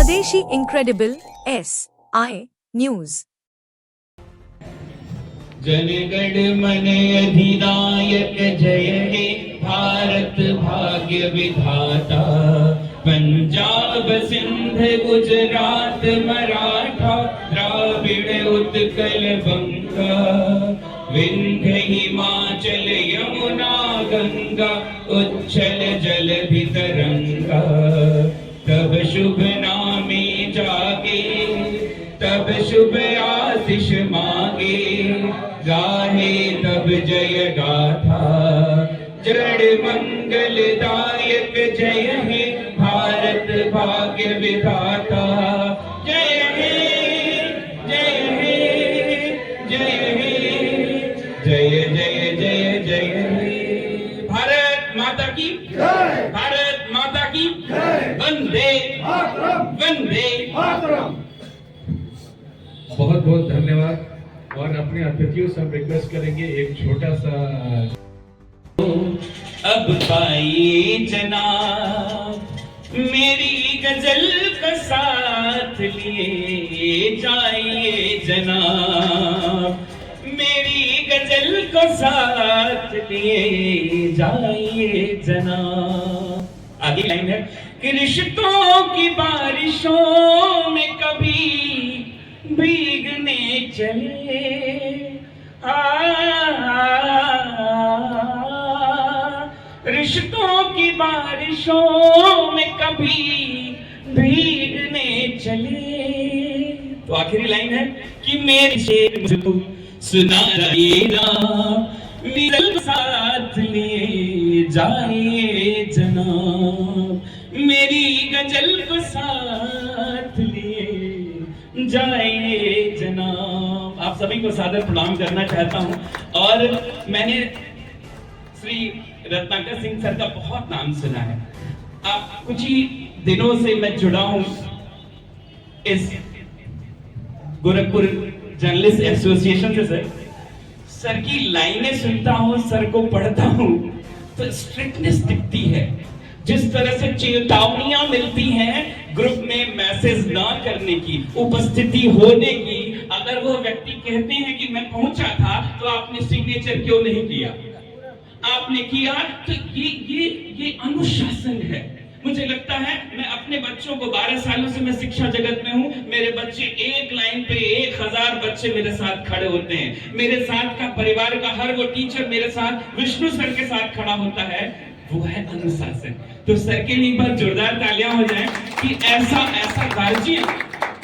स्वदेशी incredible SI news. जनगण मन अधिनायक जय हे भारत भाग्य विधाता। पंजाब सिंध गुजरात मराठा द्राविड़ उत्कल बंगा। विंध्य हिमाचल यमुना गंगा उच्छल जलधि तरंगा। तब शुभ नामे जागे तब शुभ आशीष मांगे। गाहे तब जय गाथा जड़ मंगलदायक जय हे भारत भाग्य विधाता। जय हे जय हे जय हे जय जय जय जय हे। भारत माता की जय। भारत माता की जय। वंदे वंदे मातरम। बहुत बहुत धन्यवाद। और अपने अतिथियों से हम रिक्वेस्ट करेंगे एक छोटा सा अब पाइए जनाब मेरी गजल का साथ लिए जाइए जनाब। मेरी गजल को साथ लिए जाइए जनाब। आगे लाइन है कि रिश्तों की बारिशों में कभी भीगने चले। रिश्तों की बारिशों में कभी भीगने चले। तो आखिरी लाइन है कि मेरे शेर मुझको सुना रहिएगा। मेरे साथ लिए जाइए जनाब। मेरी गजल को साथ लिए जाइए जनाब। आप सभी को सादर प्रणाम करना चाहता हूं। और मैंने श्री रत्नाकर सिंह सर का बहुत नाम सुना है। आप कुछ ही दिनों से मैं जुड़ा हूं इस गोरखपुर जर्नलिस्ट एसोसिएशन से। सर की लाइनें सुनता हूं, सर को पढ़ता हूं तो स्ट्रिक्टनेस दिखती है। जिस तरह से चेतावनियां मिलती हैं ग्रुप में मैसेज ना करने की, उपस्थिति होने की। अगर वो व्यक्ति कहते हैं कि मैं पहुंचा था तो आपने सिग्नेचर क्यों नहीं किया? आपने किया तो ये अनुशासन है। मुझे लगता है मैं अपने बच्चों को 12 सालों से मैं शिक्षा जगत में हूं। मेरे बच्चे एक लाइन पे 1000 बच्चे मेरे साथ खड़े होते हैं। मेरे साथ का परिवार का हर वो टीचर मेरे साथ विष्णु सर के साथ खड़ा होता है। वो है अनुशासन। तो सर के लिए एक बार जोरदार तालियां हो जाएं कि ऐसा गार्जियन,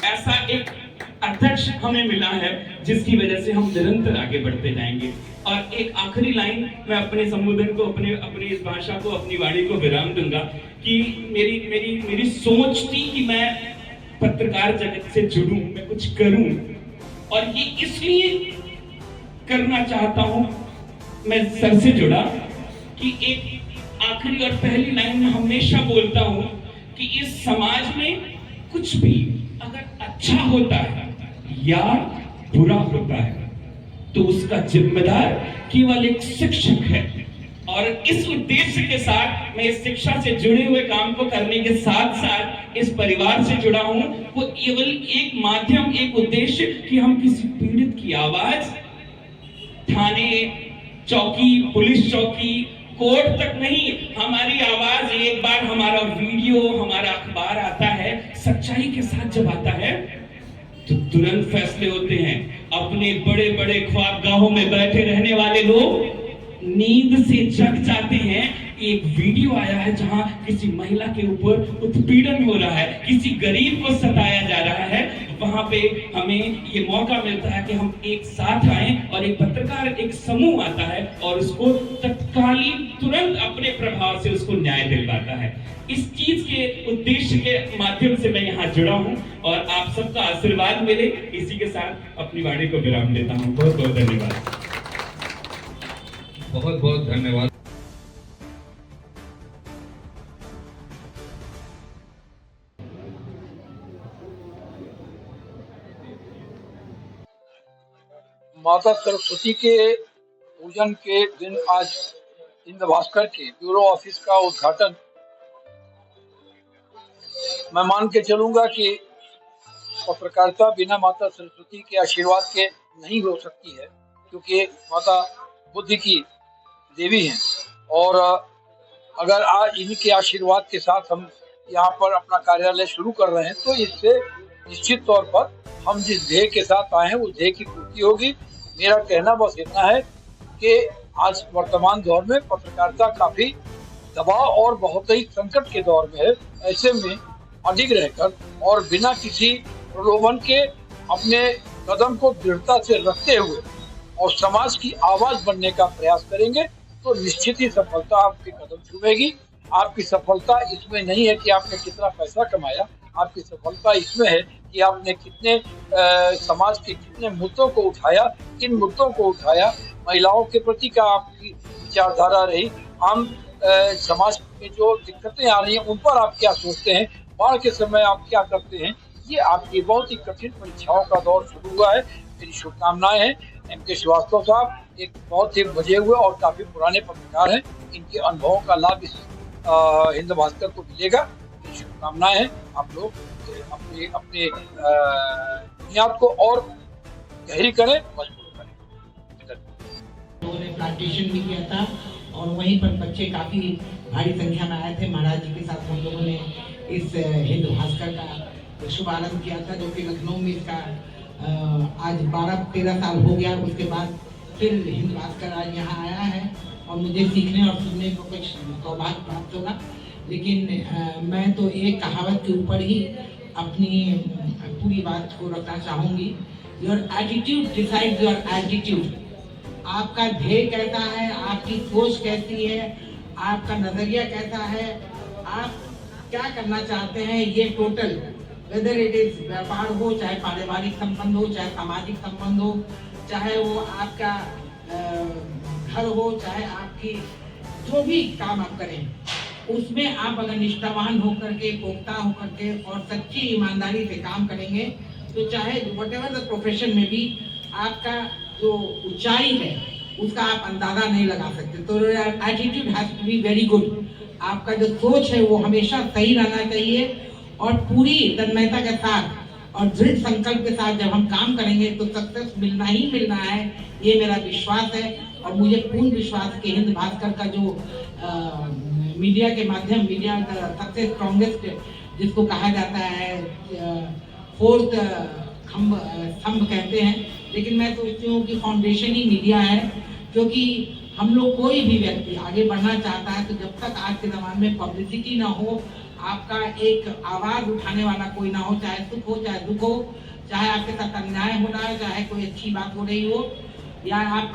ऐसा एक अध्यक्ष हमें मिला है जिसकी वजह से हम निरंतर आगे बढ़ते जाएंगे। और एक आखिरी लाइन मैं अपने संबोधन को, अपनी इस भाषा को, अपनी वाणी को विराम दूंगा कि मेरी सोच थी कि मैं पत्रकार जगत से जुड़ूं, मैं कुछ करूं। और ये इसलिए करना चाहता हूं, मैं सर से जुड़ा कि एक आखिरी और पहली लाइन में हमेशा बोलता हूं कि इस समाज में कुछ भी अगर अच्छा होता है या बुरा होता है तो उसका जिम्मेदार केवल एक शिक्षक है। और इस उद्देश्य के साथ मैं इस शिक्षा से जुड़े हुए काम को करने के साथ साथ इस परिवार से जुड़ा हूं। वो केवल एक माध्यम, एक उद्देश्य कि हम किसी पीड़ित की आवाज थाने, चौकी, पुलिस चौकी, कोर्ट तक नहीं, हमारी आवाज एक बार, हमारा वीडियो, हमारा अखबार आता है, सच्चाई के साथ जब आता है तो तुरंत फैसले होते हैं। अपने बड़े बड़े ख्वाबगाहों में बैठे रहने वाले लोग नींद से जग जाते हैं। एक वीडियो आया है जहां किसी महिला के ऊपर उत्पीड़न हो रहा है, किसी गरीब को सताया जा रहा है। वहां पे हमें ये मौका मिलता है कि हम एक साथ आए और एक पत्रकार, एक समूह आता है और उसको तत्कालीन तुरंत अपने प्रभाव से उसको न्याय दिलवाता है। इस चीज के उद्देश्य के माध्यम से मैं यहाँ जुड़ा हूँ और आप सबका आशीर्वाद मिले, इसी के साथ अपनी वाणी को विराम देता हूँ। बहुत बहुत धन्यवाद। बहुत बहुत धन्यवाद। माता सरस्वती के पूजन के दिन आज इंद्र भास्कर के ब्यूरो ऑफिस का उद्घाटन मैं मान के चलूंगा कि पत्रकारिता बिना माता सरस्वती के आशीर्वाद के नहीं हो सकती है, क्योंकि माता बुद्धि की देवी हैं। और अगर आज इनके आशीर्वाद के साथ हम यहाँ पर अपना कार्यालय शुरू कर रहे हैं तो इससे निश्चित तौर पर हम जिस ध्येय के साथ आए हैं उस ध्येय की पूर्ति होगी। मेरा कहना बस इतना है कि आज वर्तमान दौर में पत्रकारिता काफी दबाव और बहुत ही संकट के दौर में है। ऐसे में अडिग रहकर और बिना किसी प्रलोभन के अपने कदम को दृढ़ता से रखते हुए और समाज की आवाज बनने का प्रयास करेंगे तो निश्चित ही सफलता आपके कदम छूएगी। आपकी सफलता इसमें नहीं है कि आपने कितना पैसा कमाया, आपकी सफलता इसमें है कि आपने कितने समाज के कितने मुद्दों को उठाया, किन मुद्दों को उठाया, महिलाओं के प्रति क्या आपकी विचारधारा रही, आम समाज में जो दिक्कतें आ रही हैं उन पर आप क्या सोचते हैं, बाढ़ के समय आप क्या करते हैं। ये आपकी बहुत ही कठिन परीक्षाओं का दौर शुरू हुआ है। मेरी शुभकामनाएं हैं। M.K. श्रीवास्तव साहब एक बहुत ही बजे हुए और काफी पुराने पत्रकार हैं, इनके अनुभवों का लाभ इस हिंद भास्कर को मिलेगा। मेरी शुभकामनाएं हैं। आप लोग अपने बुनियाद को और गहरी करें, मजबूत करें। लोगों ने प्लांटेशन भी किया था और वहीं पर बच्चे काफी भारी संख्या में आए थे। महाराज जी के साथ हम लोगों ने इस हिंद भास्कर का शुभारंभ किया था, जो कि लखनऊ में इसका आज 12-13 साल हो गया। उसके बाद फिर हिंद भास्कर आज यहाँ आया है और मुझे सीखने और सुनने को कुछ सौभाग्य प्राप्त होगा। लेकिन मैं तो एक कहावत के ऊपर ही अपनी पूरी बात को रखना चाहूँगी। Your attitude decides your altitude. आपका ध्येय कैसा है, आपकी सोच कैसी है, आपका नजरिया कैसा है, आप क्या करना चाहते हैं, ये टोटल वेदर इट इज व्यापार हो, चाहे पारिवारिक संबंध हो, चाहे सामाजिक संबंध हो, चाहे वो आपका घर हो, चाहे आपकी जो भी काम आप करें, उसमें आप अगर निष्ठावान होकर के, पोख्ता होकर के और सच्ची ईमानदारी से काम करेंगे तो चाहे व्हाटएवर द प्रोफेशन में भी आपका जो ऊंचाई है उसका आप अंदाजा नहीं लगा सकते। तो attitude has to be very good. आपका जो सोच है वो हमेशा सही रहना चाहिए और पूरी तन्मयता के साथ और दृढ़ संकल्प के साथ जब हम काम करेंगे तो सक्सेस मिलना ही मिलना है, ये मेरा विश्वास है। और मुझे पूर्ण विश्वास है कि हिंद भास्कर का जो मीडिया के माध्यम, मीडिया का सबसे स्ट्रॉन्गेस्ट जिसको कहा जाता है, फोर्थ स्तंभ कहते हैं, लेकिन मैं सोचती हूँ कि फाउंडेशन ही मीडिया है। क्योंकि हम लोग कोई भी व्यक्ति आगे बढ़ना चाहता है तो जब तक आज के ज़माने में पब्लिसिटी ना हो, आपका एक आवाज़ उठाने वाला कोई ना हो, चाहे सुख हो चाहे दुख हो, चाहे आपके साथ अन्याय हो रहा है, चाहे कोई अच्छी बात हो रही हो, या आप